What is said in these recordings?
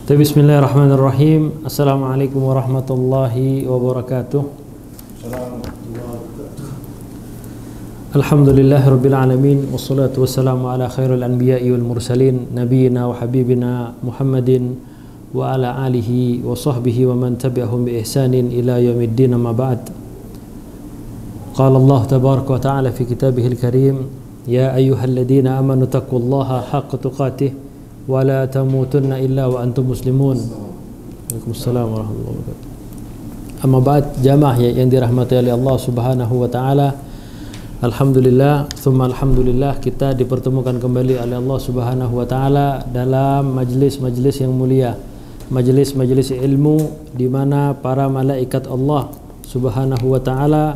Bismillahirrahmanirrahim. Assalamualaikum warahmatullahi wabarakatuh. Alhamdulillahirabbil alamin wassalatu wassalamu ala khairil anbiya'i wal mursalin nabiyina wa habibina Muhammadin wa ala alihi wa sahbihi wa man tabi'ahum bi ihsanin ila yaumiddin, amma ba'd. Qala Allah tabaraka wa ta'ala fi kitabihil karim, ya ayyuhalladzina amanu taqullaha haqqa tuqatih wa la tamutunna illa wa antum muslimun. Waalaikumsalam warahmatullahi wabarakatuh. Amma ba'd, jamaah yang dirahmati oleh Allah Subhanahu wa taala. Alhamdulillah, tsumma alhamdulillah, kita dipertemukan kembali oleh Allah Subhanahu wa taala dalam majlis-majlis yang mulia, majlis-majlis ilmu di mana para malaikat Allah Subhanahu wa taala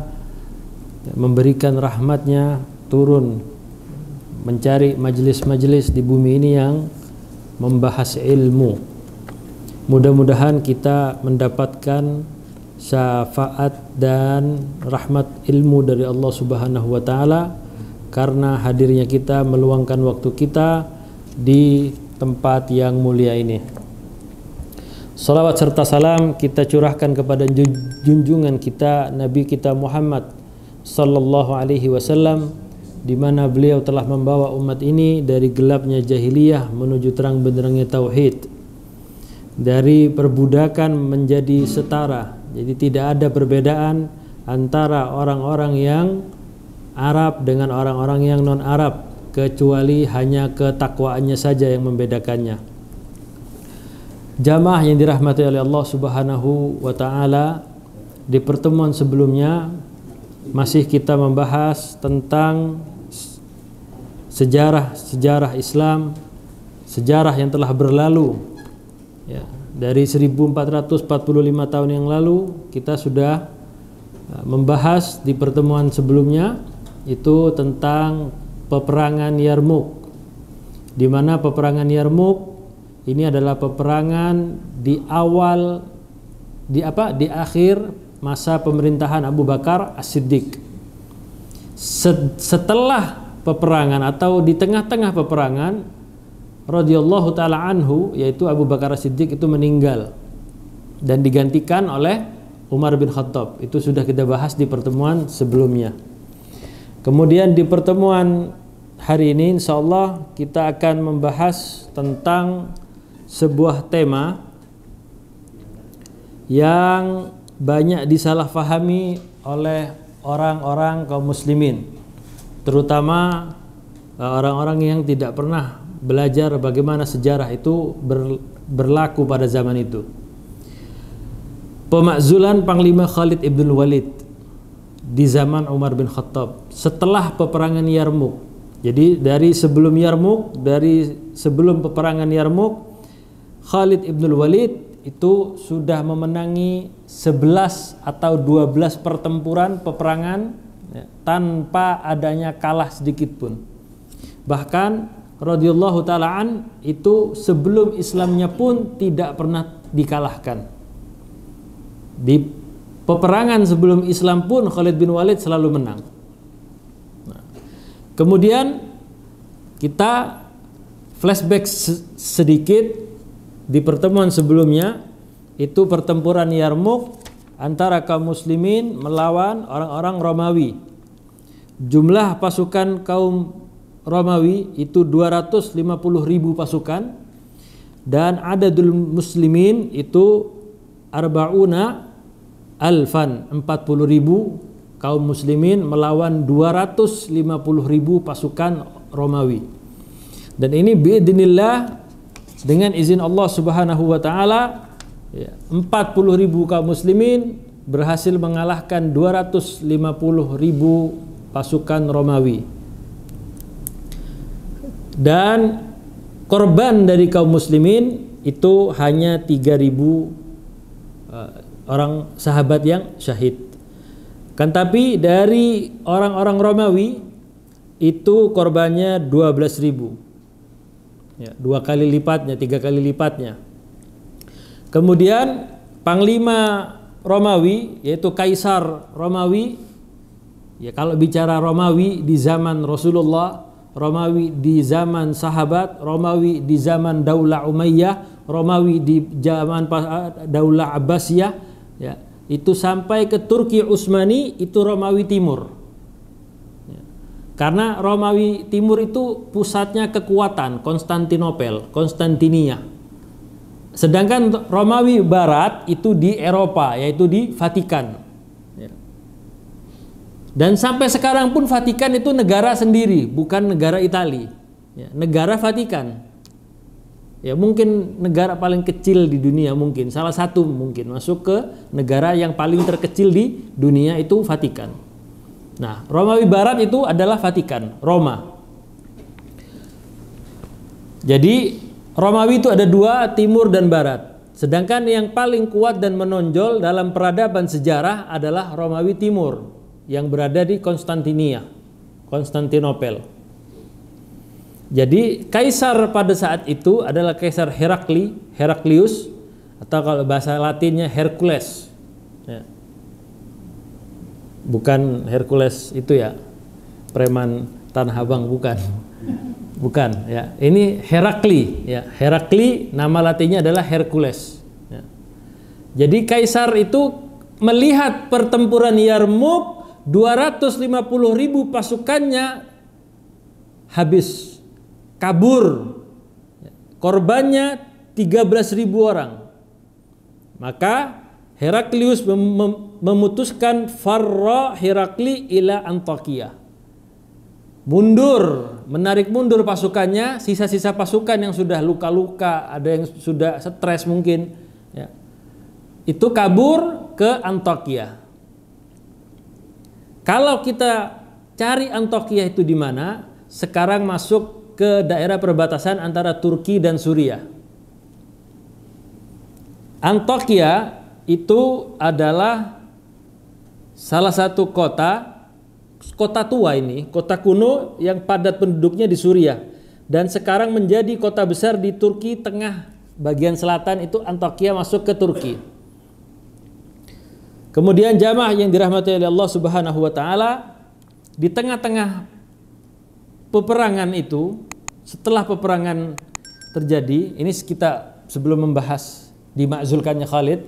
memberikan rahmatnya turun mencari majlis-majlis di bumi ini yang membahas ilmu. Mudah-mudahan kita mendapatkan syafaat dan rahmat ilmu dari Allah Subhanahu wa taala karena hadirnya kita meluangkan waktu kita di tempat yang mulia ini. Salawat serta salam kita curahkan kepada junjungan kita Nabi kita Muhammad sallallahu alaihi wasallam, di mana beliau telah membawa umat ini dari gelapnya jahiliyah menuju terang benderangnya tauhid, dari perbudakan menjadi setara. Jadi tidak ada perbedaan antara orang-orang yang Arab dengan orang-orang yang non-Arab, kecuali hanya ketakwaannya saja yang membedakannya. Jamaah yang dirahmati oleh Allah Subhanahu wa taala, di pertemuan sebelumnya masih kita membahas tentang sejarah Islam, sejarah yang telah berlalu ya, dari 1445 tahun yang lalu. Kita sudah membahas di pertemuan sebelumnya itu tentang peperangan Yarmuk, di mana peperangan Yarmuk ini adalah peperangan di akhir masa pemerintahan Abu Bakar As-Siddiq. Setelah peperangan atau di tengah-tengah peperangan, radhiyallahu taala anhu, yaitu Abu Bakar As-Siddiq itu meninggal dan digantikan oleh Umar bin Khattab. Itu sudah kita bahas di pertemuan sebelumnya. Kemudian di pertemuan hari ini insyaallah kita akan membahas tentang sebuah tema yang banyak disalahfahami oleh orang-orang kaum muslimin, terutama orang-orang yang tidak pernah belajar bagaimana sejarah itu berlaku pada zaman itu. Pemakzulan Panglima Khalid ibn Walid di zaman Umar bin Khattab setelah peperangan Yarmuk. Jadi dari sebelum Yarmuk, dari sebelum peperangan Yarmuk, Khalid ibn Walid itu sudah memenangi 11 atau 12 pertempuran peperangan ya, tanpa adanya kalah sedikit pun. Bahkan radhiyallahu taala an itu sebelum Islamnya pun tidak pernah dikalahkan. Di peperangan sebelum Islam pun Khalid bin Walid selalu menang. Nah, kemudian kita flashback sedikit. Di pertemuan sebelumnya itu pertempuran Yarmuk antara kaum muslimin melawan orang-orang Romawi. Jumlah pasukan kaum Romawi itu 250.000 pasukan, dan adadul muslimin itu arba'una alfan, 40.000 kaum muslimin melawan 250.000 pasukan Romawi. Dan ini biidznillah, dengan izin Allah Subhanahu wa taala, 40.000 kaum muslimin berhasil mengalahkan 250.000 pasukan Romawi. Dan korban dari kaum muslimin itu hanya 3.000 orang sahabat yang syahid. Kan tapi dari orang-orang Romawi itu korbannya 12.000. Ya, 2 kali lipatnya, 3 kali lipatnya. Kemudian Panglima Romawi, yaitu Kaisar Romawi, ya kalau bicara Romawi di zaman Rasulullah, Romawi di zaman sahabat, Romawi di zaman Daulah Umayyah, Romawi di zaman Daulah Abbasiyah, ya, itu sampai ke Turki Utsmani itu Romawi Timur. Ya. Karena Romawi Timur itu pusatnya kekuatan Konstantinopel, Konstantinia. Sedangkan Romawi Barat itu di Eropa, yaitu di Vatikan. Ya. Dan sampai sekarang pun Vatikan itu negara sendiri, bukan negara Italia. Ya, negara Vatikan. Ya, mungkin negara paling kecil di dunia, mungkin salah satu, mungkin masuk ke negara yang paling terkecil di dunia itu Vatikan. Nah, Romawi Barat itu adalah Vatikan, Roma. Jadi Romawi itu ada dua, Timur dan Barat. Sedangkan yang paling kuat dan menonjol dalam peradaban sejarah adalah Romawi Timur yang berada di Konstantinia, Konstantinopel. Jadi kaisar pada saat itu adalah Kaisar Heraklius, atau kalau bahasa Latinnya Hercules. Ya. Bukan Hercules itu ya, preman Tanah Abang, bukan. Bukan ya. Ini Herakli ya. Herakli nama latinnya adalah Hercules. Ya. Jadi kaisar itu melihat pertempuran Yarmuk, 250.000 pasukannya habis, kabur, korbannya 13.000 orang. Maka Heraklius memutuskan farra Herakli ila Antakia, mundur, menarik mundur pasukannya, sisa-sisa pasukan yang sudah luka-luka, ada yang sudah stres mungkin, ya, itu kabur ke Antakia. Kalau kita cari Antakia itu di mana, sekarang masuk ke daerah perbatasan antara Turki dan Suriah. Antakia itu adalah salah satu kota tua ini, kota kuno yang padat penduduknya di Suriah, dan sekarang menjadi kota besar di Turki tengah bagian selatan, itu Antakia masuk ke Turki. Kemudian jamaah yang dirahmati oleh Allah Subhanahu wa taala, di tengah-tengah peperangan itu, setelah peperangan terjadi, ini kita sebelum membahas dimakzulkannya Khalid,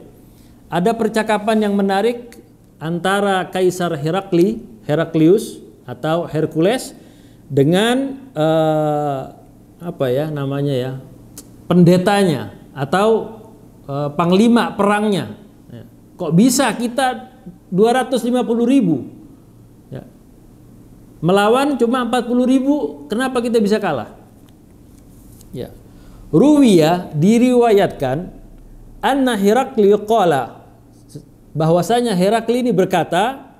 ada percakapan yang menarik antara Kaisar Heraklius atau Hercules dengan pendetanya atau panglima perangnya. Kok bisa kita 250.000 ya, melawan cuma 40.000, kenapa kita bisa kalah? Ya. Ruwiya, diriwayatkan, anna Herakli qala, bahwasanya Herakli ini berkata,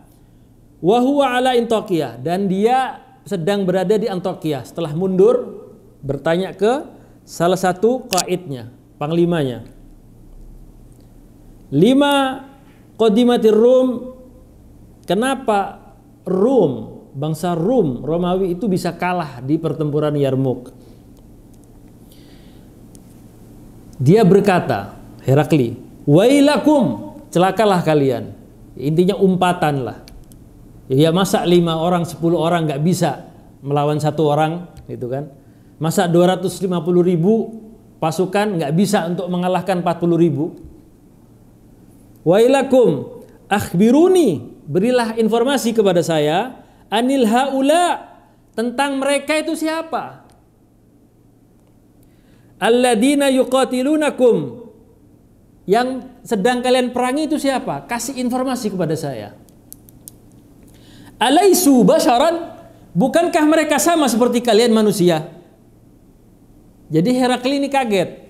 wa huwa ala Antakia, dan dia sedang berada di Antakia. Setelah mundur, bertanya ke salah satu qaidnya, panglimanya, lima qadimatir Rum, kenapa Rum, bangsa Rum, Romawi itu bisa kalah di pertempuran Yarmuk? Dia berkata, Herakli, wailakum, celakalah kalian. Intinya umpatan lah. Ya masa 5 orang, 10 orang nggak bisa melawan 1 orang, gitu kan? Masa 250.000 pasukan nggak bisa untuk mengalahkan 40.000? Wailakum, akhbiruni, berilah informasi kepada saya, anil haula, tentang mereka itu siapa? Alladzina yuqatilunakum, yang sedang kalian perangi itu siapa? Kasih informasi kepada saya. Alaisu basharan, bukankah mereka sama seperti kalian manusia? Jadi Herakli ini kaget,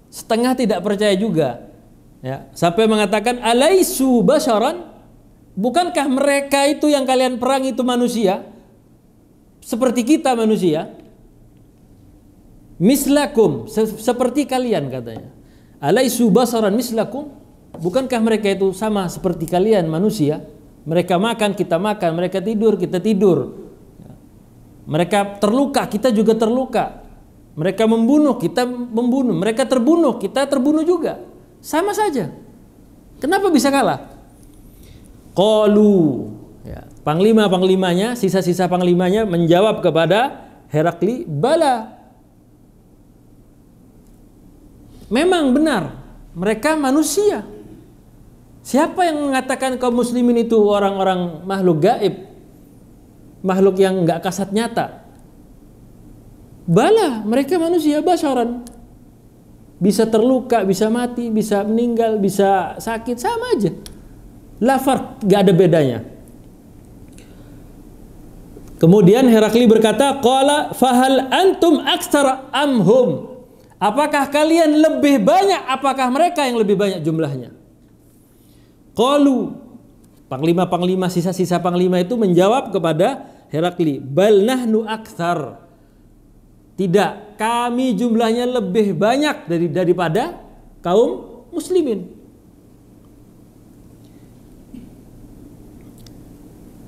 setengah tidak percaya juga, ya, sampai mengatakan alaisu basharan, bukankah mereka itu yang kalian perangi itu manusia seperti kita manusia? Mislakum, seperti kalian, katanya. Alaisu basaran mislakum, bukankah mereka itu sama seperti kalian manusia? Mereka makan, kita makan, mereka tidur, kita tidur. Mereka terluka, kita juga terluka. Mereka membunuh, kita membunuh. Mereka terbunuh, kita terbunuh juga. Sama saja. Kenapa bisa kalah? Qalu, ya, panglima-panglimanya, sisa-sisa panglimanya menjawab kepada Herakli, bala. memang benar mereka manusia. Siapa yang mengatakan kaum muslimin itu orang-orang makhluk gaib, makhluk yang nggak kasat nyata? Bala, mereka manusia basyaran. Bisa terluka, bisa mati, bisa meninggal, bisa sakit, sama aja. La farq, nggak ada bedanya. Kemudian Herakli berkata, qala fahal antum aktsara amhum? Apakah kalian lebih banyak? Apakah mereka yang lebih banyak jumlahnya? Qalu, panglima-panglima, sisa-sisa panglima itu menjawab kepada Herakli, bal nahnu aktsar. Tidak, kami jumlahnya lebih banyak daripada kaum muslimin.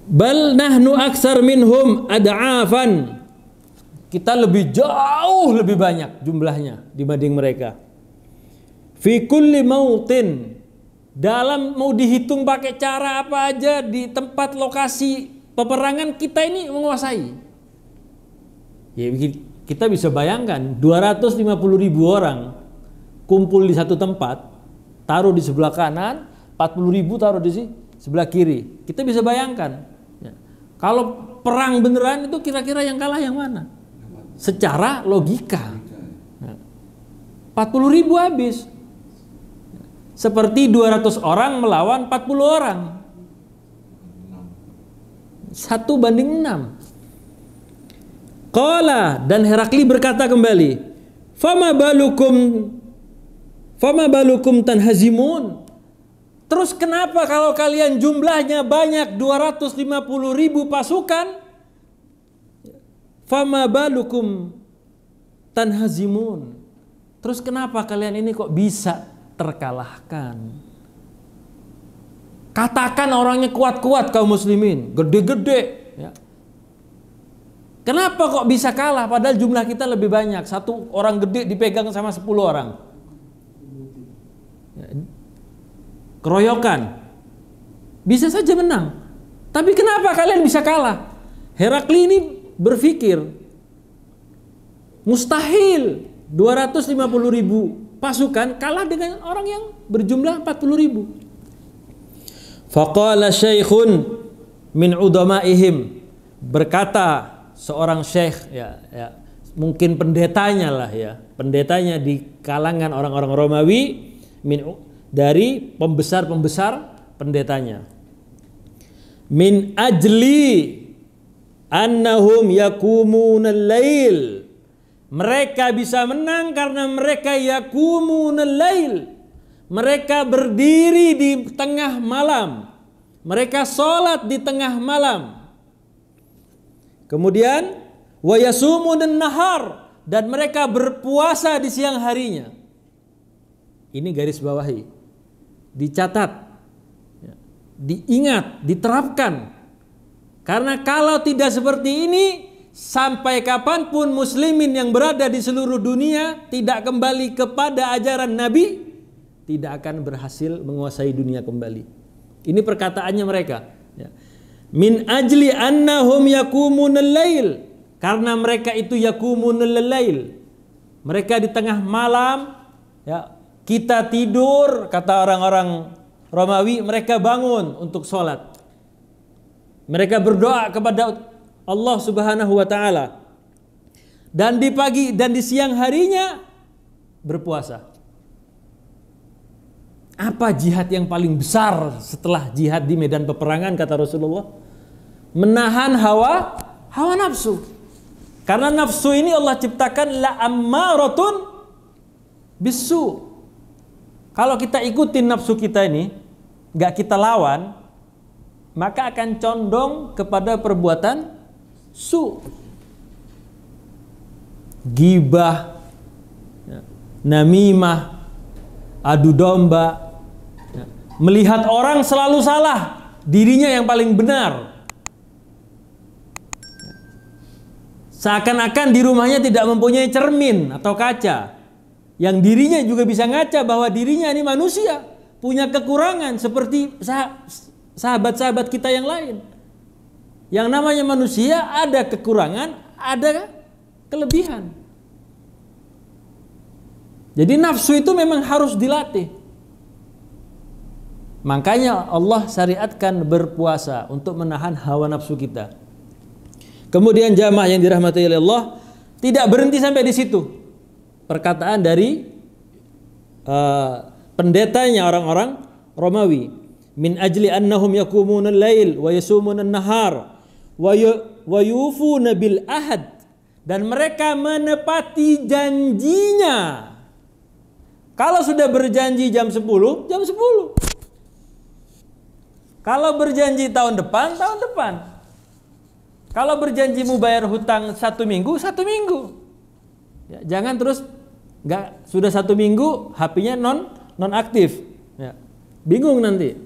Bal nahnu aktsar minhum ad'afan. Kita lebih jauh lebih banyak jumlahnya dibanding mereka. Fi kulli mautin, dalam mau dihitung pakai cara apa aja, di tempat lokasi peperangan kita ini menguasai. Ya, kita bisa bayangkan 250.000 orang kumpul di satu tempat, taruh di sebelah kanan, 40.000 taruh di sebelah kiri. Kita bisa bayangkan. Ya. Kalau perang beneran itu kira-kira yang kalah yang mana? Secara logika. Nah, 40.000 habis. Seperti 200 orang melawan 40 orang. 1:6. Qala, dan Herakli berkata kembali, fama balukum tanhazimun. Terus kenapa kalau kalian jumlahnya banyak 250.000 pasukan, fama balukum tanhazimun? Terus kenapa kalian ini kok bisa terkalahkan? Katakan orangnya kuat-kuat kaum muslimin, gede-gede, ya. Kenapa kok bisa kalah padahal jumlah kita lebih banyak? Satu orang gede dipegang sama 10 orang. Ya. Keroyokan. Bisa saja menang. Tapi kenapa kalian bisa kalah? Herakli ini berpikir mustahil 250.000 pasukan kalah dengan orang yang berjumlah 40.000. Faqala syaikhun min udamaihim, berkata seorang syekh, ya, mungkin pendetanya lah, ya, pendetanya di kalangan orang-orang Romawi, dari pembesar-pembesar pendetanya, min ajli annahum yakumunal lail, mereka bisa menang karena mereka yakumunal lail, mereka berdiri di tengah malam, mereka sholat di tengah malam. Kemudian wa yasumun nahar, dan mereka berpuasa di siang harinya. Ini garis bawahi, dicatat, diingat, diterapkan. Karena kalau tidak seperti ini, sampai kapanpun muslimin yang berada di seluruh dunia tidak kembali kepada ajaran Nabi, tidak akan berhasil menguasai dunia kembali. Ini perkataannya mereka, ya. Min ajli annahum yakumunal lail, karena mereka itu yakumunal lail, mereka di tengah malam, ya, kita tidur, kata orang-orang Romawi, mereka bangun untuk sholat, mereka berdoa kepada Allah Subhanahu wa ta'ala, dan di pagi dan di siang harinya berpuasa. Apa jihad yang paling besar setelah jihad di medan peperangan, kata Rasulullah? Menahan hawa nafsu. Karena nafsu ini Allah ciptakan la ammaratun bisu. Kalau kita ikutin nafsu kita ini, gak kita lawan, maka akan condong kepada perbuatan su. Gibah, namimah, adu domba, melihat orang selalu salah, dirinya yang paling benar. Seakan-akan di rumahnya tidak mempunyai cermin atau kaca, yang dirinya juga bisa ngaca bahwa dirinya ini manusia, punya kekurangan seperti sahabat-sahabat kita yang lain. Yang namanya manusia ada kekurangan, ada kelebihan. Jadi nafsu itu memang harus dilatih. Makanya Allah syariatkan berpuasa untuk menahan hawa nafsu kita. Kemudian jamaah yang dirahmati oleh Allah, tidak berhenti sampai di situ. Perkataan dari pendetanya orang-orang Romawi, min ajli annahum yakumuna al-lail wa yasumuna an-nahar wa yufuna bil ahad, dan mereka menepati janjinya. Kalau sudah berjanji jam 10, jam 10. Kalau berjanji tahun depan, tahun depan. Kalau berjanji mau bayar hutang 1 minggu, 1 minggu. Ya, jangan terus sudah 1 minggu HP-nya non aktif. Ya, bingung nanti.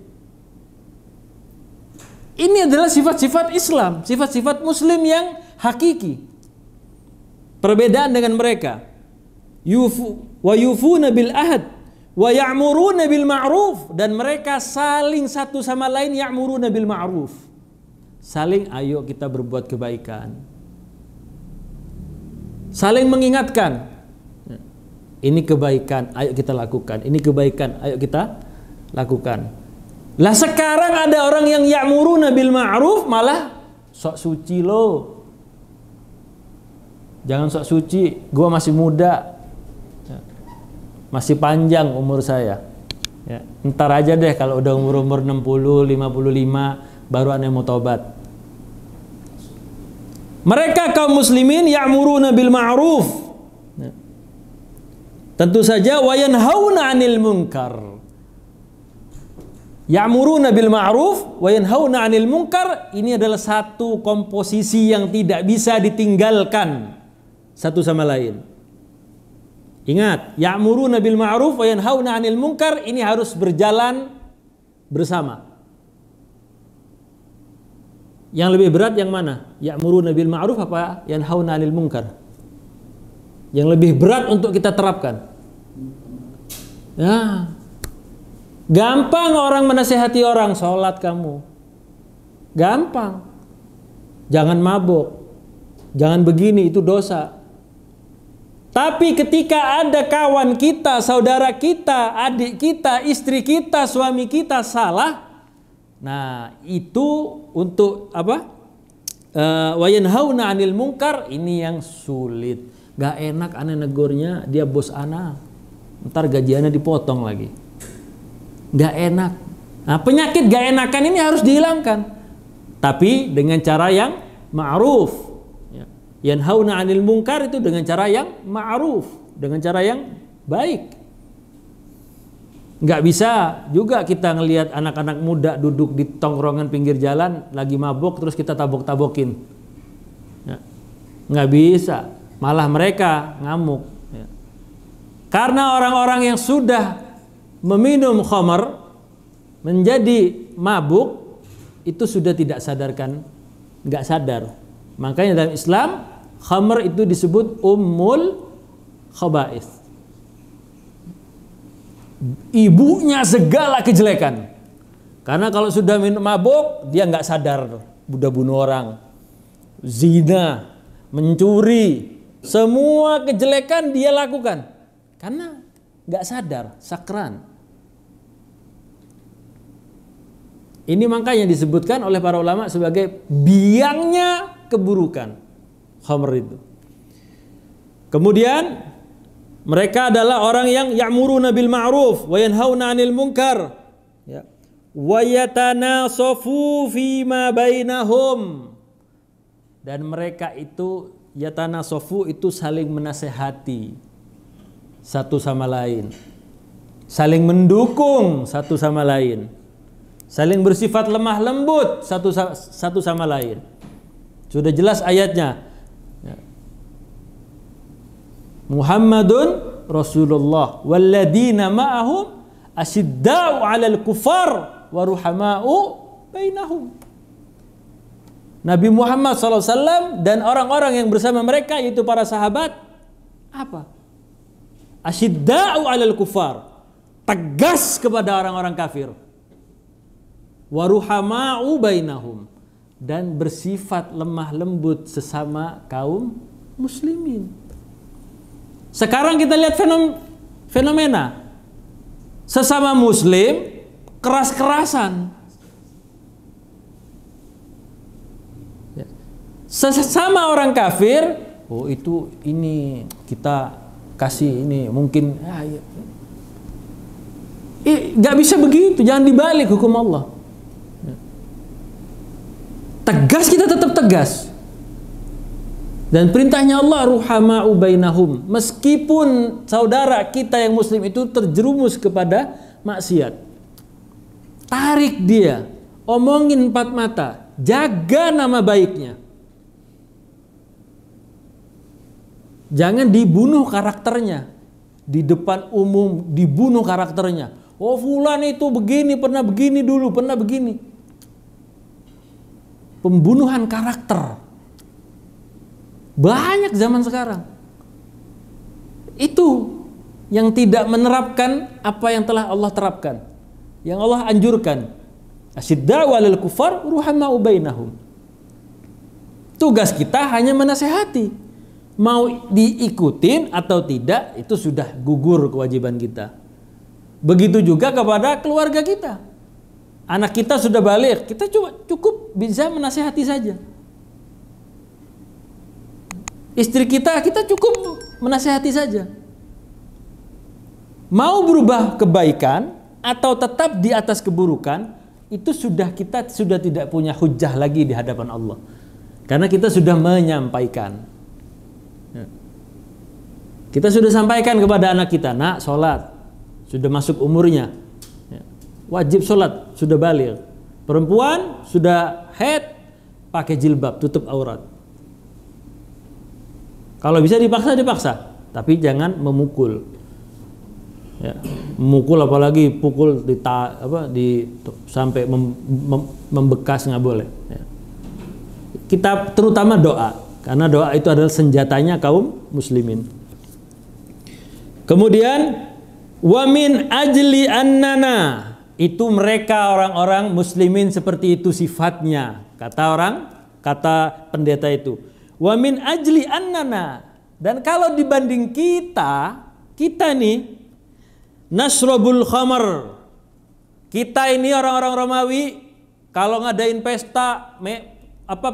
Ini adalah sifat-sifat Islam, sifat-sifat Muslim yang hakiki. Perbedaan dengan mereka. Wa yufuna bil ahad wa ya'muruna bil ma'ruf, dan mereka saling satu sama lain ya'muruna bil ma'ruf. Saling ayo kita berbuat kebaikan. Saling mengingatkan. Ini kebaikan, ayo kita lakukan. Ini kebaikan, ayo kita lakukan. Lah sekarang ada orang yang ya'muruna bil ma'ruf malah sok suci lo. Jangan sok suci, gua masih muda. Masih panjang umur saya. Ya, ntar aja deh kalau udah umur 60, 55 baru aneh mau tobat. Mereka kaum muslimin ya'muruna bil ma'ruf. Ya. Tentu saja wa yanhauna 'anil munkar. Ya'muruna bil ma'ruf wa yanhauna 'anil munkar, ini adalah satu komposisi yang tidak bisa ditinggalkan satu sama lain. Ingat, ya'muruna bil ma'ruf wa yanhauna 'anil munkar, ini harus berjalan bersama. Yang lebih berat yang mana? Ya'muruna bil ma'ruf apa yanhauna 'anil munkar? Yang lebih berat untuk kita terapkan. Ya. Gampang orang menasihati orang, sholat kamu. Gampang. Jangan mabuk. Jangan begini, itu dosa. Tapi ketika ada kawan kita, saudara kita, adik kita, istri kita, suami kita salah, nah itu untuk apa? Wa yanhauna 'anil munkar, ini yang sulit. Gak enak aneh negurnya, dia bos ana. Ntar gajiannya dipotong lagi. Gak enak. Nah, penyakit gak enakan ini harus dihilangkan. Tapi dengan cara yang ma'ruf. Yanhauna 'anil munkar itu dengan cara yang ma'ruf, dengan cara yang baik. Nggak bisa juga kita ngelihat anak-anak muda duduk di tongkrongan pinggir jalan lagi mabuk terus kita tabok-tabokin. Ya. Nggak bisa, malah mereka ngamuk. Ya. Karena orang-orang yang sudah meminum khamar menjadi mabuk itu sudah tidak sadarkan, nggak sadar. Makanya dalam Islam khamr itu disebut ummul khaba'ith, ibunya segala kejelekan. Karena kalau sudah minum mabuk dia nggak sadar, udah bunuh orang, zina, mencuri, semua kejelekan dia lakukan karena nggak sadar, sakran. Ini makanya disebutkan oleh para ulama sebagai biangnya keburukan khamr itu. Kemudian mereka adalah orang yang ya'muruna bil ma'ruf wa yanhauna 'anil munkar, ya, wa yatanasafu fima bainahum, dan mereka itu yatanasafu itu saling menasehati satu sama lain, saling mendukung satu sama lain, saling bersifat lemah lembut satu sama lain. Sudah jelas ayatnya. Muhammadun Rasulullah walladzina ma'ahum asyidda'u 'alal kufar wa ruhama'u bainahum. Nabi Muhammad SAW dan orang-orang yang bersama mereka yaitu para sahabat apa? Asyidda'u 'alal kufar, tegas kepada orang-orang kafir. Wa ruhama'u bainahum, dan bersifat lemah lembut sesama kaum muslimin. Sekarang kita lihat fenomena sesama muslim keras-kerasan. Sesama orang kafir, oh itu ini kita kasih ini mungkin nggak bisa begitu, jangan dibalik hukum Allah. Tegas, kita tetap tegas. Dan perintahnya Allah ruhama'u bainahum, meskipun saudara kita yang muslim itu terjerumus kepada maksiat, tarik dia, omongin empat mata, jaga nama baiknya. Jangan dibunuh karakternya di depan umum, dibunuh karakternya. Oh fulan itu begini, pernah begini dulu, pernah begini. Pembunuhan karakter banyak zaman sekarang. Itu yang tidak menerapkan apa yang telah Allah terapkan, yang Allah anjurkan. Asyidda'u 'alal kufar ruhama'u bainahum. Tugas kita hanya menasehati. Mau diikutin atau tidak, itu sudah gugur kewajiban kita. Begitu juga kepada keluarga kita. Anak kita sudah balik, kita cukup bisa menasehati saja. Istri kita cukup menasehati saja. Mau berubah kebaikan atau tetap di atas keburukan, itu kita sudah tidak punya hujjah lagi di hadapan Allah. Karena kita sudah menyampaikan. Kita sudah sampaikan kepada anak kita, nak sholat, sudah masuk umurnya, wajib sholat, sudah balik. Perempuan sudah haid, pakai jilbab, tutup aurat. Kalau bisa dipaksa, tapi jangan memukul. Ya, memukul apalagi pukul sampai membekas, nggak boleh. Ya. Kita terutama doa, karena doa itu adalah senjatanya kaum muslimin. Kemudian wamin ajli annana, itu mereka orang-orang muslimin seperti itu sifatnya, kata pendeta itu. Wamin ajli annana, dan kalau dibanding kita nih nasrobul khamar, kita ini orang-orang Romawi kalau ngadain pesta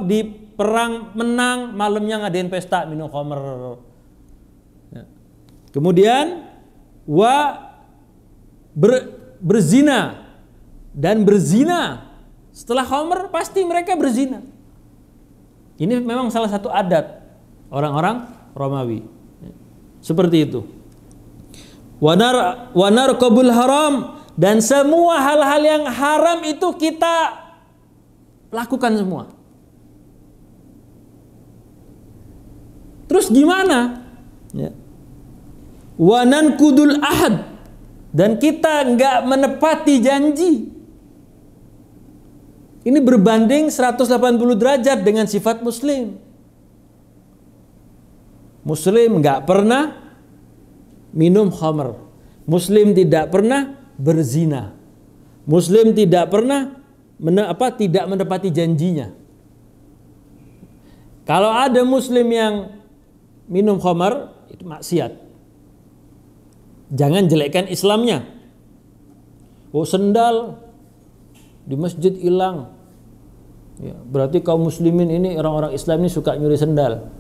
di perang menang, malamnya ngadain pesta minum khamar. Kemudian berzina, dan berzina setelah khamr pasti mereka berzina. Ini memang salah satu adat orang-orang Romawi. Seperti itu. Wanar qabul haram, dan semua hal-hal yang haram itu kita lakukan semua. Terus gimana? Ya. Wanan kudul ahad, dan kita nggak menepati janji. Ini berbanding 180 derajat dengan sifat muslim. Muslim nggak pernah minum khamr, muslim tidak pernah berzina, muslim tidak pernah tidak menepati janjinya. Kalau ada muslim yang minum khamr, itu maksiat. Jangan jelekkan Islamnya. Oh sendal di masjid hilang, ya, berarti kaum muslimin ini, orang-orang Islam ini suka nyuri sendal.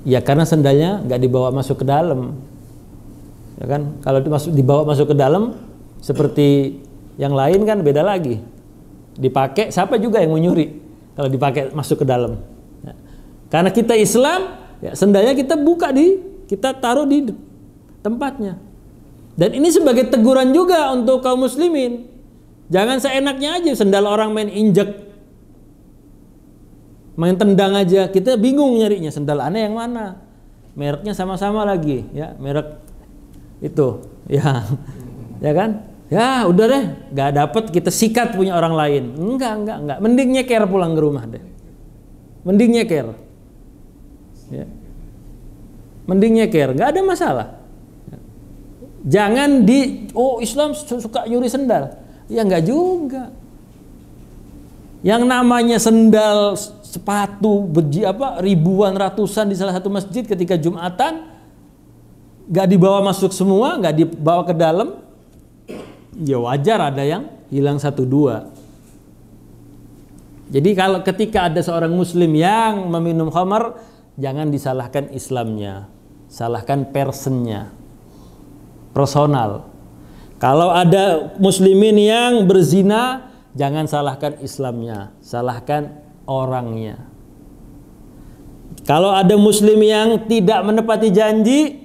Ya karena sendalnya nggak dibawa masuk ke dalam, ya kan? Kalau dibawa masuk ke dalam seperti yang lain kan beda lagi. Dipakai, siapa juga yang mau nyuri kalau dipakai masuk ke dalam? Ya. Karena kita Islam, ya, sendalnya kita kita taruh di tempatnya. Dan ini sebagai teguran juga untuk kaum muslimin. Jangan seenaknya aja sendal orang main injek, main tendang aja. Kita bingung nyarinya sendal aneh yang mana. Mereknya sama-sama lagi, ya, merek itu, ya. Ya kan? Ya, udah deh, enggak dapet kita sikat punya orang lain. Enggak. Mending nyeker pulang ke rumah deh. Mending nyeker. Ya. Mending nyeker, enggak ada masalah. Jangan Islam suka nyuri sendal. Ya enggak juga. Yang namanya sendal, sepatu ribuan, ratusan di salah satu masjid ketika Jumatan, nggak dibawa masuk semua, nggak dibawa ke dalam, ya wajar ada yang hilang 1-2. Jadi kalau ketika ada seorang muslim yang meminum khamar, jangan disalahkan Islamnya, salahkan personnya, personal. Kalau ada muslimin yang berzina, jangan salahkan Islamnya, salahkan orangnya. Kalau ada muslim yang tidak menepati janji,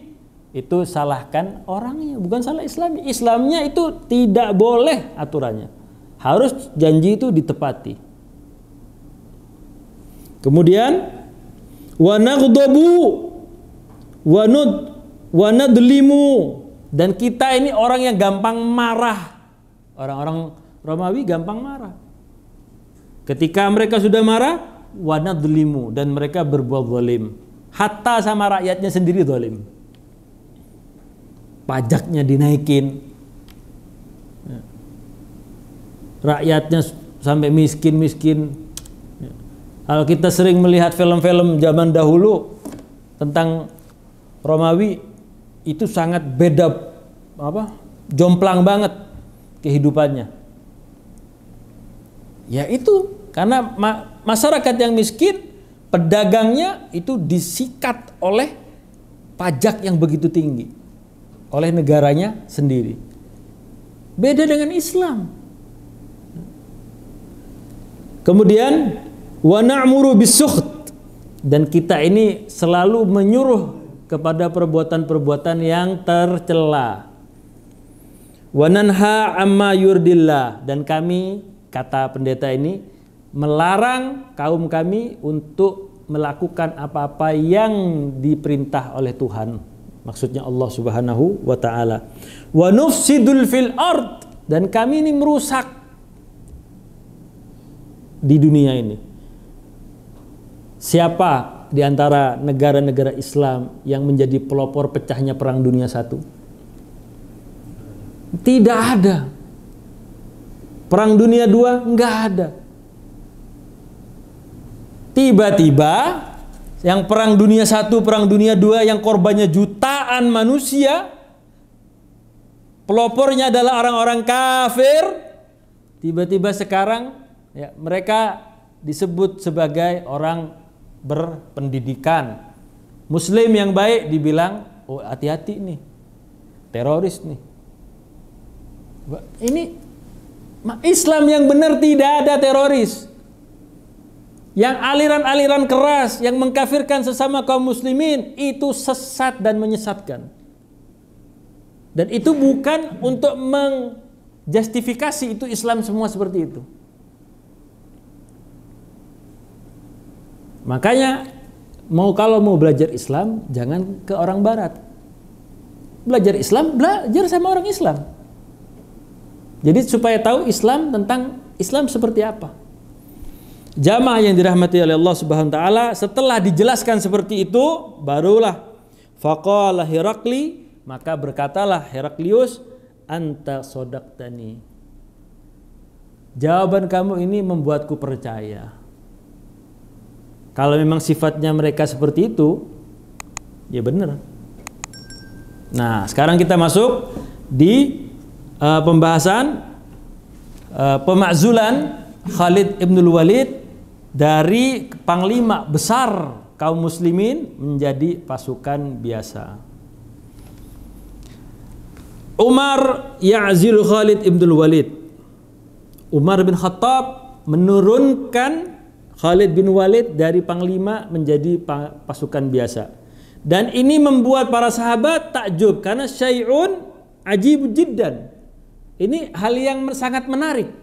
itu salahkan orangnya, bukan salah Islamnya. Islamnya itu tidak boleh aturannya, harus janji itu ditepati. Kemudian wa naghdabu wa nadlimu, dan kita ini orang yang gampang marah. Orang-orang Romawi gampang marah. Ketika mereka sudah marah, wa nadlimu, dan mereka berbuat zalim. Hatta sama rakyatnya sendiri zalim. Pajaknya dinaikin, rakyatnya sampai miskin-miskin. Kalau kita sering melihat film-film zaman dahulu tentang Romawi, itu sangat beda, jomplang banget kehidupannya. Ya itu karena masyarakat yang miskin, pedagangnya itu disikat oleh pajak yang begitu tinggi oleh negaranya sendiri. Beda dengan Islam. Kemudian wa na'muru bis-sukht, dan kita ini selalu menyuruh kepada perbuatan-perbuatan yang tercela. Wa nanha amma yurdillah, dan kami, kata pendeta ini, melarang kaum kami untuk melakukan apa-apa yang diperintah oleh Tuhan, maksudnya Allah Subhanahu wa taala. Wa nufsidul fil ard, dan kami ini merusak di dunia ini. Siapa di antara negara-negara Islam yang menjadi pelopor pecahnya perang dunia I? Tidak ada. Perang dunia II enggak ada. Tiba-tiba yang perang dunia I, perang dunia II yang korbannya jutaan manusia, pelopornya adalah orang-orang kafir. Tiba-tiba sekarang ya, mereka disebut sebagai orang berpendidikan. Muslim yang baik dibilang, oh hati-hati nih, teroris nih. Ini Islam yang benar tidak ada teroris. Yang aliran-aliran keras yang mengkafirkan sesama kaum muslimin itu sesat dan menyesatkan. Dan itu bukan untuk menjustifikasi itu Islam semua seperti itu. Makanya kalau mau belajar Islam jangan ke orang barat. Belajar Islam, belajar sama orang Islam. Jadi supaya tahu Islam tentang Islam seperti apa. Jamaah yang dirahmati oleh Allah Subhanahu wa taala, setelah dijelaskan seperti itu, barulah faqala Herakli, maka berkatalah Heraklius, anta sodaqtani. Jawaban kamu ini membuatku percaya. Kalau memang sifatnya mereka seperti itu, ya benar. Nah, sekarang kita masuk di pembahasan pemakzulan Khalid ibn Walid dari panglima besar kaum muslimin menjadi pasukan biasa. Umar ya'zilu Khalid ibn Walid. Umar bin Khattab menurunkan Khalid bin Walid dari panglima menjadi pasukan biasa. Dan ini membuat para sahabat takjub karena syai'un ajib jiddan. Ini hal yang sangat menarik.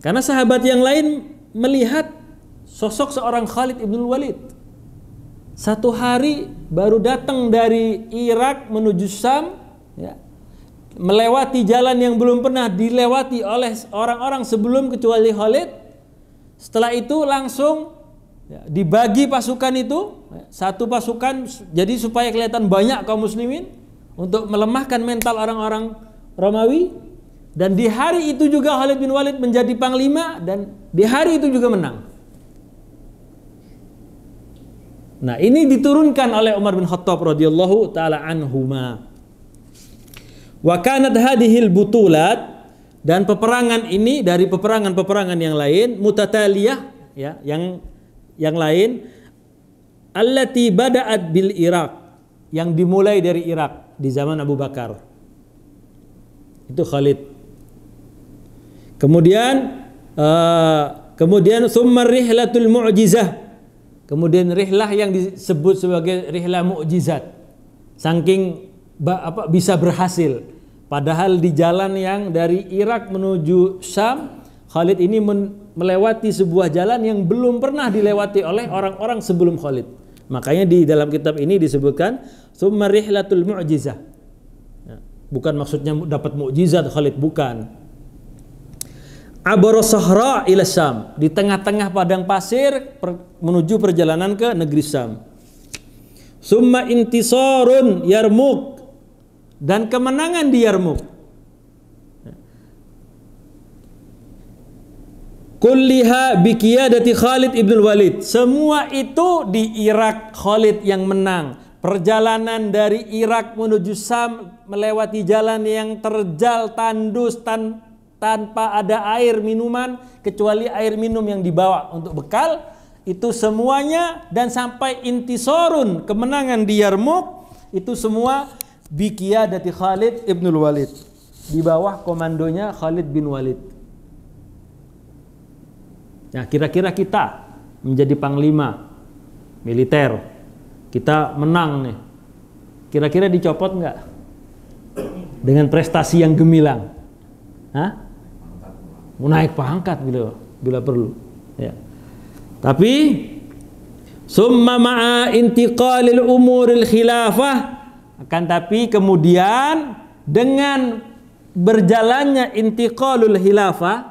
Karena sahabat yang lain melihat sosok seorang Khalid bin Walid. Satu hari baru datang dari Irak menuju Syam, ya, melewati jalan yang belum pernah dilewati oleh orang-orang sebelum kecuali Khalid. Setelah itu langsung ya, dibagi pasukan itu, satu pasukan jadi supaya kelihatan banyak kaum muslimin untuk melemahkan mental orang-orang Romawi. Dan di hari itu juga Khalid bin Walid menjadi panglima dan di hari itu juga menang. Nah, ini diturunkan oleh Umar bin Khattab radhiyallahu taala anhuma. Wa kanat hadhil butulat, dan peperangan ini dari peperangan-peperangan yang lain mutataliyah, ya, yang lain allati bada'at bil Iraq, yang dimulai dari Irak di zaman Abu Bakar. Itu Khalid. Kemudian summa rihlatul mu'jizah. Kemudian rihlah yang disebut sebagai rihlah mu'jizat. Saking bisa berhasil. Padahal di jalan yang dari Irak menuju Syam, Khalid ini melewati sebuah jalan yang belum pernah dilewati oleh orang-orang sebelum Khalid. Makanya di dalam kitab ini disebutkan summa rihlatul mu'jizah. Bukan maksudnya dapat mukjizat Khalid, bukan. Abara sahra ila Syam, di tengah-tengah padang pasir menuju perjalanan ke negeri Syam. Summa intisarun Yarmuk, dan kemenangan di Yarmuk. Kulliha biqiyadati Khalid ibn Walid, semua itu di Irak Khalid yang menang. Perjalanan dari Irak menuju Syam melewati jalan yang terjal tandus tanpa ada air minuman kecuali air minum yang dibawa untuk bekal, itu semuanya, dan sampai intisorun, kemenangan di Yarmuk, itu semua biqiyadati Khalid ibn Walid, di bawah komandonya Khalid bin Walid. Nah, kira-kira kita menjadi panglima militer, kita menang nih, kira-kira dicopot nggak dengan prestasi yang gemilang? Hah? Mau naik pangkat bila perlu, ya. Tapi summa ma'a intiqalil umuril khilafah, akan tapi kemudian dengan berjalannya intiqalul khilafah,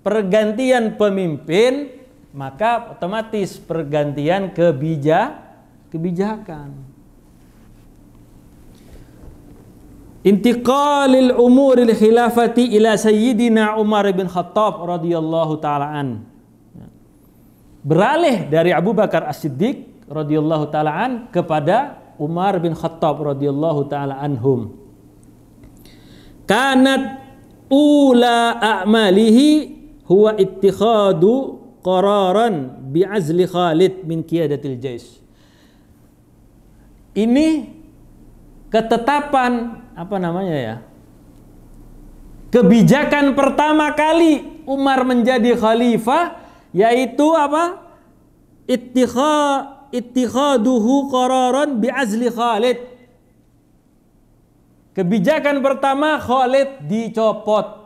pergantian pemimpin, maka otomatis pergantian kebijakan. Intiqalil umuril khilafati ila sayyidina Umar bin Khattab radhiyallahu taala an. Beralih dari Abu Bakar As-Siddiq radhiyallahu taala an kepada Umar bin Khattab radhiyallahu taala anhum. Kanat ula a'malihi huwa ittikhadu qararan bi'azli Khalid min qiyadatil jais. Ini ketetapan kebijakan pertama kali Umar menjadi khalifah, yaitu ittikhaduhu qararan bi'azli Khalid. Kebijakan pertama, Khalid dicopot.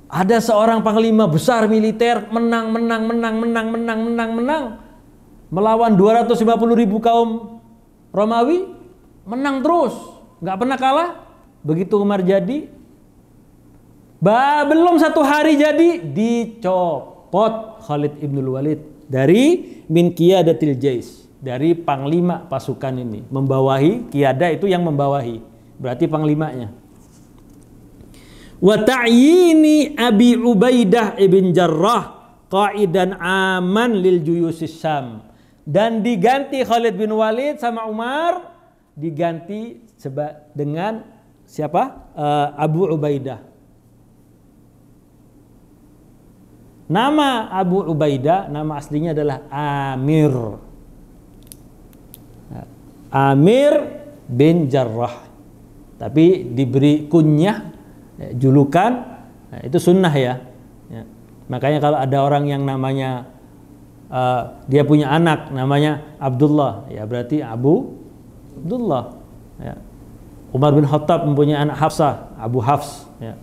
Ada seorang panglima besar militer menang melawan 250.000 kaum Romawi, menang terus, nggak pernah kalah. Begitu Umar jadi, belum satu hari jadi dicopot Khalid ibn Walid dari min qiyadatil jais, dari panglima pasukan ini, membawahi. Qiyada itu yang membawahi, berarti panglimanya. Wa ta'yini Abi Ubaidah ibn Jarrah qaidan aman lil juyusis Syam, dan diganti Khalid bin Walid sama Umar, diganti dengan siapa? Abu Ubaidah. Nama Abu Ubaidah, nama aslinya adalah Amir. Amir bin Jarrah. Tapi diberi kunyah, julukan, itu sunnah ya. Makanya kalau ada orang yang namanya dia punya anak namanya Abdullah, ya berarti Abu Abdullah. Ya. Umar bin Khattab mempunyai anak Hafsah, Abu Hafs. Ya.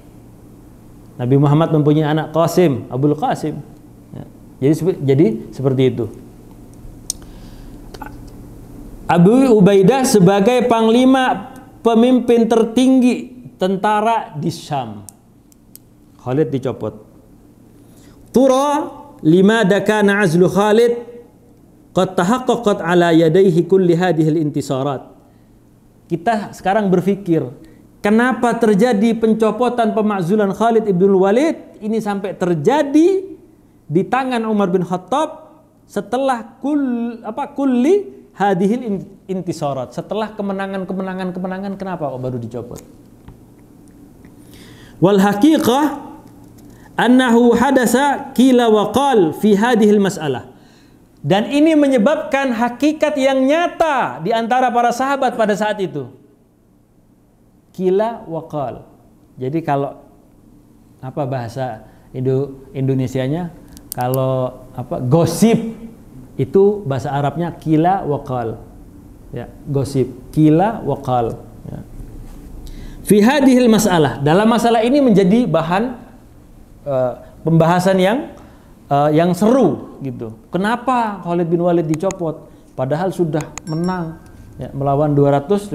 Nabi Muhammad mempunyai anak Qasim, Abul Qasim. Ya. Jadi seperti itu. Abu Ubaidah sebagai panglima pemimpin tertinggi tentara di Syam. Khalid dicopot. Tura limada kana azlu Khalid qad tahaqqaqat ala yadayhi kulli hadhihi al-intisarat. Kita sekarang berpikir, kenapa terjadi pencopotan pemakzulan Khalid ibn Walid ini sampai terjadi di tangan Umar bin Khattab setelah kulli hadhil intisarat, setelah kemenangan kenapa kok baru dicopot? Wal haqiqah annahu hadasa qila wa qal fi hadhil mas'alah. Dan ini menyebabkan hakikat yang nyata di antara para sahabat pada saat itu. Qila wa qal. Jadi kalau apa bahasa Indonesianya? Kalau gosip itu bahasa Arabnya qila wa qal. Ya, gosip, qila wa qal. Ya. Fi hadhil mas'alah. Dalam masalah ini menjadi bahan pembahasan yang seru gitu. Kenapa Khalid bin Walid dicopot padahal sudah menang ya, melawan 250.000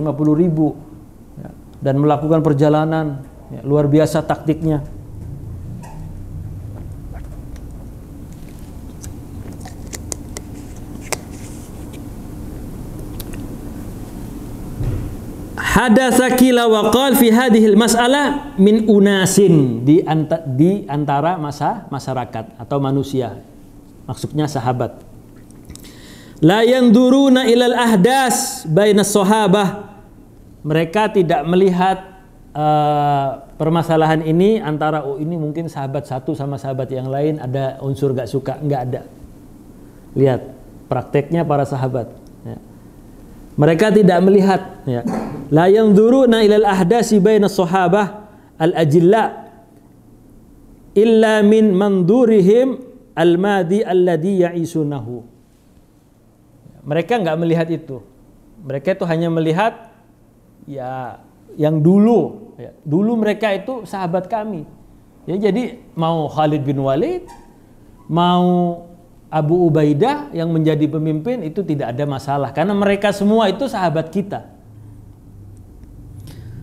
ya, dan melakukan perjalanan ya, luar biasa taktiknya. Hadatsa qila wa qal fi hadhil mas'alah min unasin di antara masyarakat atau manusia. Maksudnya sahabat. La yanzuruna ilal ahdas bainas sahabah. Mereka tidak melihat permasalahan ini antara ini mungkin sahabat satu sama sahabat yang lain ada unsur gak suka, enggak ada. Lihat prakteknya para sahabat ya. Mereka tidak melihat ya. La yanzuruna ilal ahdasi bainas sahabah al-ajilla illa min mandurihim al-madi alladhi ya'isunahu. Mereka enggak melihat itu. Mereka itu hanya melihat ya yang dulu ya. Dulu mereka itu sahabat kami. Ya, jadi mau Khalid bin Walid, mau Abu Ubaidah yang menjadi pemimpin itu tidak ada masalah karena mereka semua itu sahabat kita.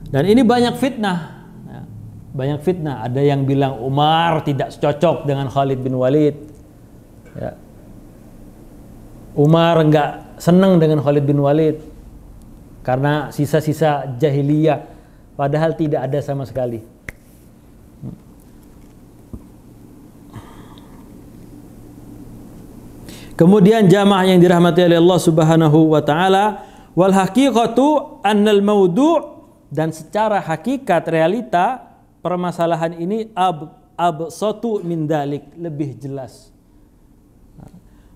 Dan ini banyak fitnah ya. Banyak fitnah. Ada yang bilang Umar tidak cocok dengan Khalid bin Walid ya. Umar enggak senang dengan Khalid bin Walid karena sisa-sisa jahiliyah, padahal tidak ada sama sekali. Kemudian jamaah yang dirahmati oleh Allah Subhanahu wa taala, wal haqiqatu annal maudu', dan secara hakikat realita permasalahan ini absatu min dalik, lebih jelas.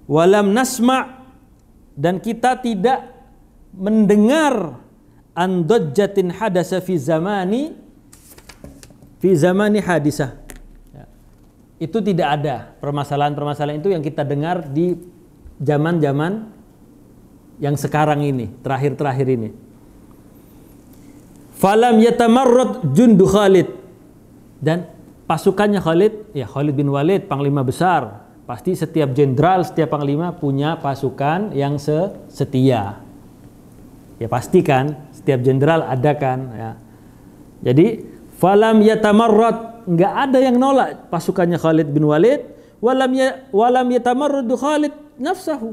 Walam nasma', dan kita tidak mendengar andajjatin hadasa fi zamani hadisah. Itu tidak ada permasalahan-permasalahan itu yang kita dengar di zaman-zaman yang sekarang ini, terakhir-terakhir ini. Falam yatamarrad jundu Khalid, dan pasukannya Khalid, ya Khalid bin Walid panglima besar, pasti setiap jenderal, setiap panglima punya pasukan yang setia. Ya pasti kan, setiap jenderal ada kan ya. Jadi falam yatamarrad, enggak ada yang nolak pasukannya Khalid bin Walid, walam yatamarrad Khalid nafsuhu.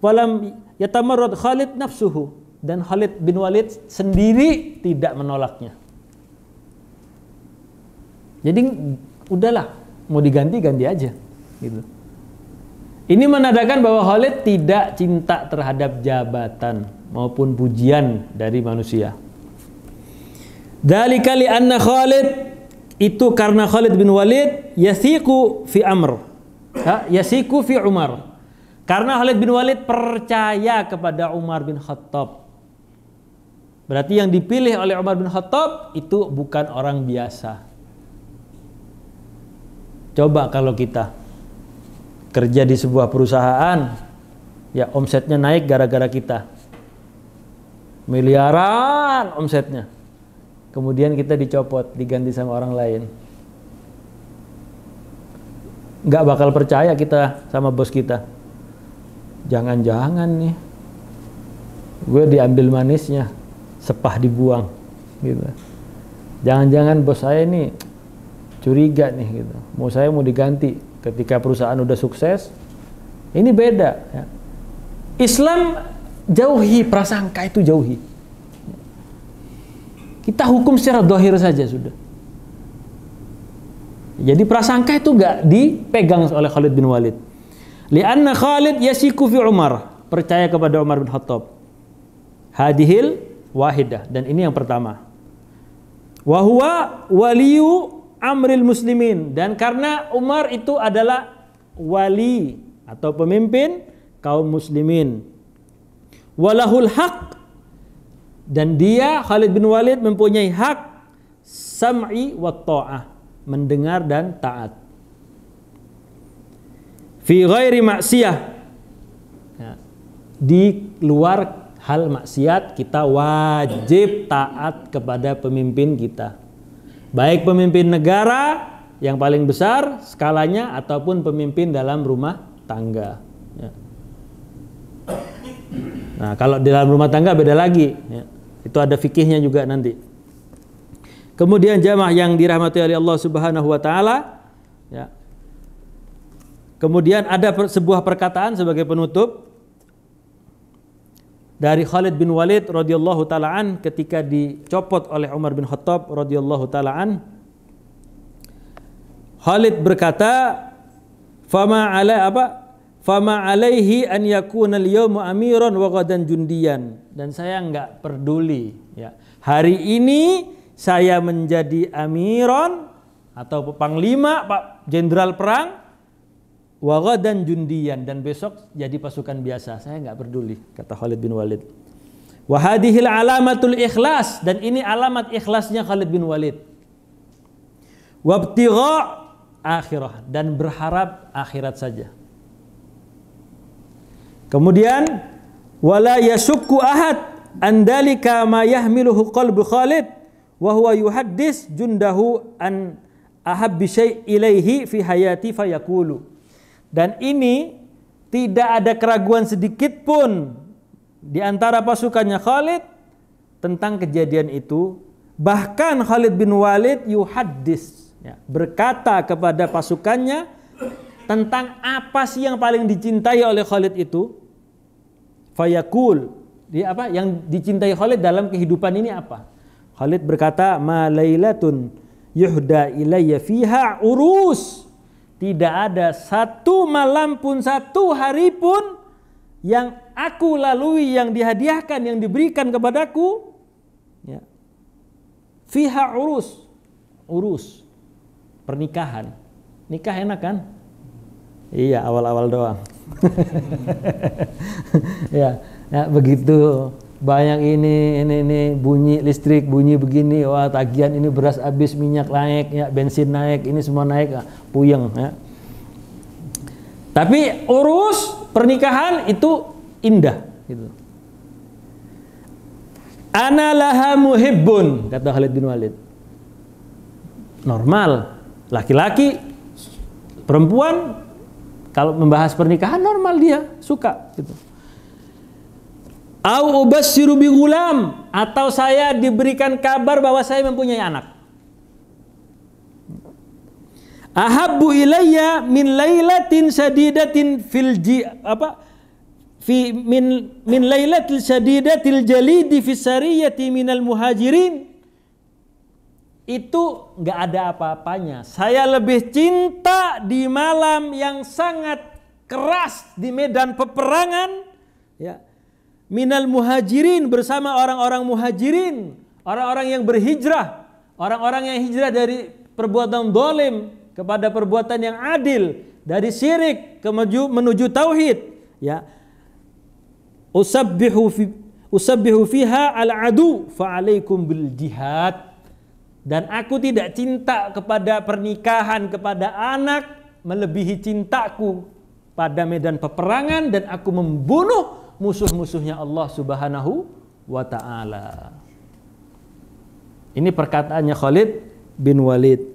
Walam yatamarrad Khalid nafsuhu, dan Khalid bin Walid sendiri tidak menolaknya. Jadi udahlah, mau diganti-ganti aja gitu. Ini menandakan bahwa Khalid tidak cinta terhadap jabatan maupun pujian dari manusia. Dzalika li anna Khalid, itu karena Khalid bin Walid yasiku fi Amr, yasiku fi Umar. Karena Khalid bin Walid percaya kepada Umar bin Khattab. Berarti yang dipilih oleh Umar bin Khattab itu bukan orang biasa. Coba kalau kita kerja di sebuah perusahaan, ya omsetnya naik gara-gara kita. Miliaran omsetnya. Kemudian kita dicopot, diganti sama orang lain. Nggak bakal percaya kita sama bos kita. Jangan-jangan nih, gue diambil manisnya, sepah dibuang, gitu. Jangan-jangan bos saya ini curiga nih, gitu. Saya mau diganti ketika perusahaan udah sukses. Ini beda. Ya. Islam jauhi prasangka itu, jauhi. Kita hukum secara zahir saja sudah. Jadi prasangka itu enggak dipegang oleh Khalid bin Walid. Lianna Khalid yasiku fi Umar, percaya kepada Umar bin Khattab. Hadihil wahidah, dan ini yang pertama. Wa huwa waliyu amril muslimin, dan karena Umar itu adalah wali atau pemimpin kaum muslimin. Walahul haq, dan dia Khalid bin Walid mempunyai hak sam'i wa ta'ah, mendengar dan taat. Fi ghairi maksiyah, ya, di luar hal maksiat kita wajib taat kepada pemimpin kita, baik pemimpin negara yang paling besar skalanya ataupun pemimpin dalam rumah tangga, ya. Nah, kalau di dalam rumah tangga beda lagi, ya. Itu ada fikihnya juga nanti. Kemudian jamaah yang dirahmati oleh Allah Subhanahu wa taala, ya. Kemudian ada sebuah perkataan sebagai penutup dari Khalid bin Walid radhiyallahu taala an ketika dicopot oleh Umar bin Khattab radhiyallahu taala an. Khalid berkata, "Fama alaihi an yakuna al-yawma amiran wa ghadan jundiyan." Dan saya enggak peduli, ya. Hari ini saya menjadi amiron atau panglima, Pak Jenderal perang, wa ghadan jundiyan, dan besok jadi pasukan biasa. Saya enggak peduli, kata Khalid bin Walid. Wa hadhil alamatul ikhlas, dan ini alamat ikhlasnya Khalid bin Walid. Wabtigha akhirah, dan berharap akhirat saja. Kemudian wala yashukku ahad andalika ma yahmiluhu qalbu Khalid wa huwa yuhaddis jundahu an ahabbi syai' ilaihi fi hayati fayaqulu. Dan ini tidak ada keraguan sedikit pun di antara pasukannya Khalid tentang kejadian itu. Bahkan Khalid bin Walid yuhaddis, ya, berkata kepada pasukannya tentang apa sih yang paling dicintai oleh Khalid itu. Fayaqul, dia apa yang dicintai Khalid dalam kehidupan ini apa? Khalid berkata, ma lailatun yuhda ilayya fiha urus. Tidak ada satu malam pun, satu hari pun yang aku lalui, yang dihadiahkan, yang diberikan kepadaku, ya, fiha urus, urus, pernikahan. Nikah enak kan? Iya, awal-awal doang. ya, begitu banyak ini bunyi listrik, bunyi begini, wah tagihan ini, beras habis, minyak naik, ya, bensin naik, ini semua naik, ya, puyeng, ya. Tapi urus pernikahan itu indah, gitu. Ana laha muhibbun, kata Khalid bin Walid. Normal, laki-laki, perempuan kalau membahas pernikahan normal dia suka, gitu. Au ubassiru bi gulam, atau saya diberikan kabar bahwa saya mempunyai anak. Ahabbu ilayya min lailatin shadidatin min lailatil shadidatil jalidi fi sariyati minal muhajirin. Itu enggak ada apa-apanya. Saya lebih cinta di malam yang sangat keras di medan peperangan, ya, minal muhajirin, bersama orang-orang muhajirin, orang-orang yang berhijrah, orang-orang yang hijrah dari perbuatan zalim kepada perbuatan yang adil, dari syirik menuju tauhid, ya. Usabbihu fiha al-adu fa alaikum bil jihad. Dan aku tidak cinta kepada pernikahan, kepada anak melebihi cintaku pada medan peperangan, dan aku membunuh musuh-musuhnya Allah Subhanahu wa ta'ala. Ini perkataannya Khalid bin Walid.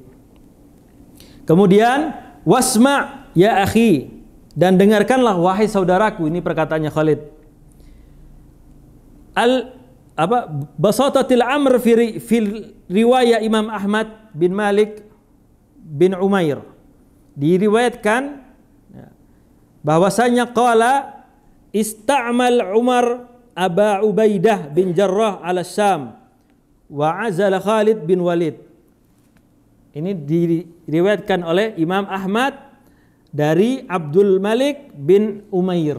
Kemudian wasma ya akhi, dan dengarkanlah wahai saudaraku, ini perkataannya Khalid. Basatatil amr fil riwayah Imam Ahmad bin Malik bin Umair, diriwayatkan bahwasanya qala ista'mal Umar Aba Ubaidah bin Jarrah ala Syam wa azala Khalid bin Walid. Ini diriwayatkan oleh Imam Ahmad dari Abdul Malik bin Umair,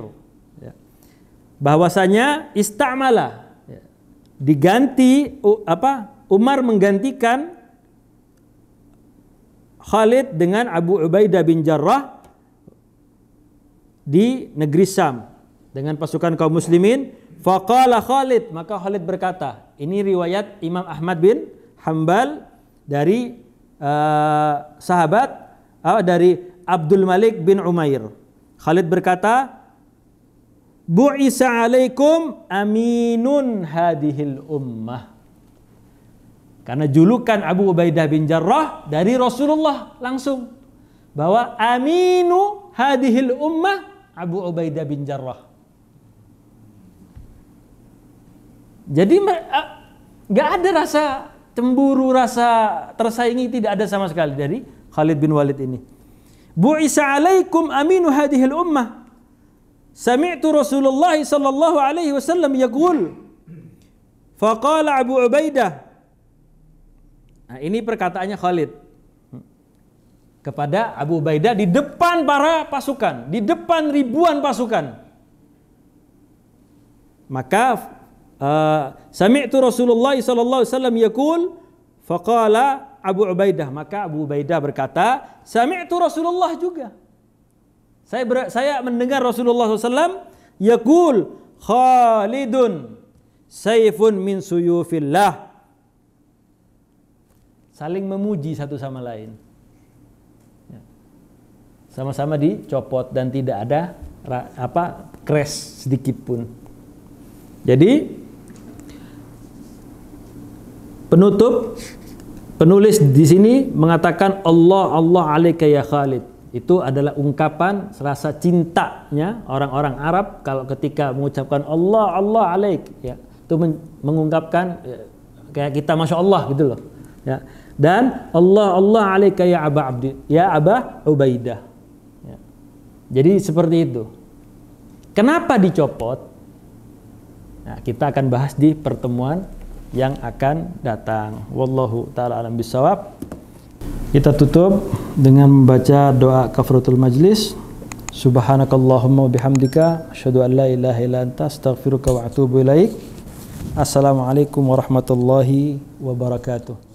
ya, bahwasanya istamala, ya, diganti Umar menggantikan Khalid dengan Abu Ubaidah bin Jarrah di negeri Syam dengan pasukan kaum muslimin. Faqala Khalid, maka Khalid berkata, ini riwayat Imam Ahmad bin Hanbal dari sahabat dari Abdul Malik bin Umair. Khalid berkata, bu'isa alaikum aminun hadhil ummah. Karena julukan Abu Ubaidah bin Jarrah dari Rasulullah langsung, bahwa aminu hadhil ummah Abu Ubaidah bin Jarrah. Jadi nggak ada rasa cemburu, rasa tersaingi, tidak ada sama sekali dari Khalid bin Walid ini. Bu'isa alaikum aminu hadhil ummah. Sami'tu Rasulullah sallallahu alaihi wasallam yaqul. Faqala Abu Ubaidah. Nah, ini perkataannya Khalid kepada Abu Ubaidah di depan para pasukan, di depan ribuan pasukan. Maka sami'tu Rasulullah sallallahu alaihi wasallam yaqul, faqala Abu Ubaidah, maka Abu Ubaidah berkata, sami'tu Rasulullah juga. Saya mendengar Rasulullah SAW yaqul, Khalidun sayfun min suyufillah. Saling memuji satu sama lain. Sama-sama dicopot dan tidak ada crash sedikit pun. Jadi penulis di sini mengatakan Allah alaika ya Khalid. Itu adalah ungkapan rasa cintanya orang-orang Arab kalau ketika mengucapkan Allah alaik, ya. Itu mengungkapkan, ya, kayak kita Masya Allah gitu loh, ya. Dan Allah alaika ya Aba Ubaidah, ya. Jadi seperti itu. Kenapa dicopot? Nah, kita akan bahas di pertemuan yang akan datang. Wallahu ta'ala alam bisawab. Kita tutup dengan membaca doa kafaratul majlis. Subhanakallahumma bihamdika asyhadu an la ilaha illa anta astaghfiruka wa atubu ilaik. Assalamualaikum warahmatullahi wabarakatuh.